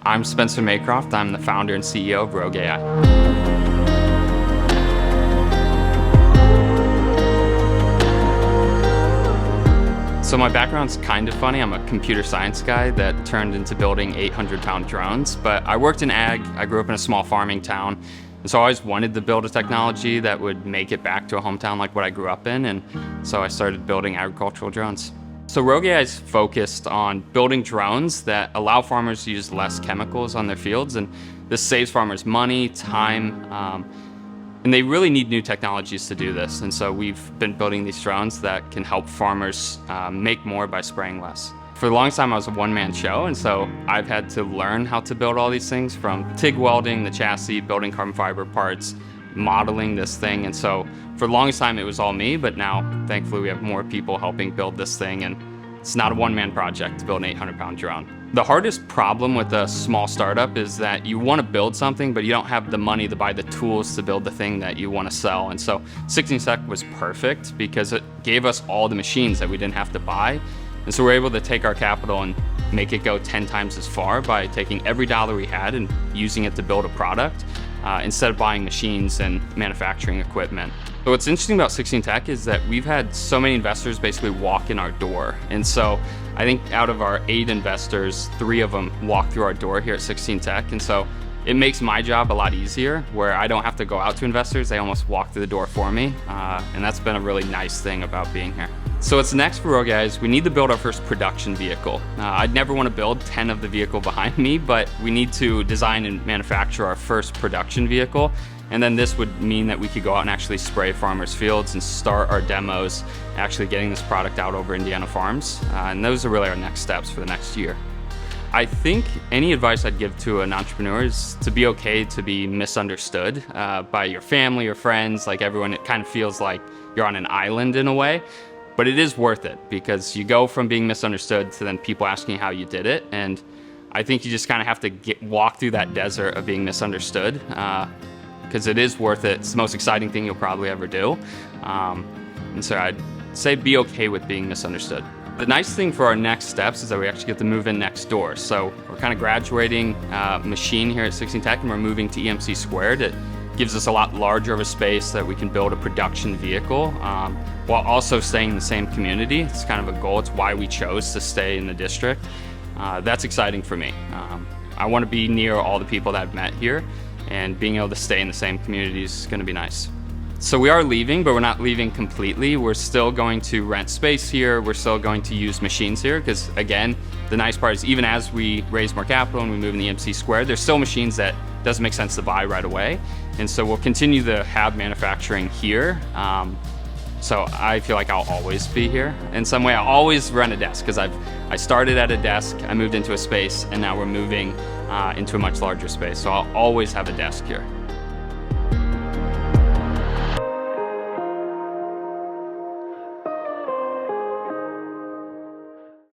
I'm Spencer Mae-Croft. I'm the founder and CEO of Rouge Ai. So my background's kind of funny. I'm a computer science guy that turned into building 800-pound drones, but I worked in ag. I grew up in a small farming town, and so I always wanted to build a technology that would make it back to a hometown like what I grew up in, and so I started building agricultural drones. So Rouge Ai is focused on building drones that allow farmers to use less chemicals on their fields, and this saves farmers money, time, and they really need new technologies to do this. And so we've been building these drones that can help farmers make more by spraying less. For a long time, I was a one-man show, and so I've had to learn how to build all these things, from TIG welding, the chassis, building carbon fiber parts, modeling this thing. And so for the longest time, it was all me, but now, thankfully, we have more people helping build this thing, and it's not a one-man project to build an 800-pound drone. The hardest problem with a small startup is that you want to build something, but you don't have the money to buy the tools to build the thing that you want to sell. And so 16 Tech was perfect because it gave us all the machines that we didn't have to buy. And so we're able to take our capital and make it go 10 times as far by taking every dollar we had and using it to build a product instead of buying machines and manufacturing equipment. But what's interesting about 16 Tech is that we've had so many investors basically walk in our door. And so I think out of our 8 investors, 3 of them walk through our door here at 16 Tech. And so it makes my job a lot easier, where I don't have to go out to investors. They almost walk through the door for me. And that's been a really nice thing about being here. So what's next for Rouge Ai is we need to build our first production vehicle. I'd never want to build 10 of the vehicle behind me, but we need to design and manufacture our first production vehicle. And then this would mean that we could go out and actually spray farmers' fields and start our demos, actually getting this product out over Indiana farms. And those are really our next steps for the next year. I think any advice I'd give to an entrepreneur is to be okay to be misunderstood by your family or friends, like everyone. It kind of feels like you're on an island in a way, but it is worth it because you go from being misunderstood to then people asking how you did it. And I think you just kind of have to walk through that desert of being misunderstood. Because it is worth it. It's the most exciting thing you'll probably ever do. And so I'd say be okay with being misunderstood. The nice thing for our next steps is that we actually get to move in next door. So we're kind of graduating Machyne here at 16 Tech, and we're moving to EMC2. It gives us a lot larger of a space that we can build a production vehicle while also staying in the same community. It's kind of a goal. It's why we chose to stay in the district. That's exciting for me. I want to be near all the people that I've met here, and being able to stay in the same community is going to be nice. So we are leaving, but we're not leaving completely. We're still going to rent space here. We're still going to use machines here because, again, the nice part is even as we raise more capital and we move in the EMC2, there's still machines that doesn't make sense to buy right away. And so we'll continue to have manufacturing here. So I feel like I'll always be here. In some way, I'll always rent a desk because I started at a desk, I moved into a space, and now we're moving into a much larger space. So I'll always have a desk here.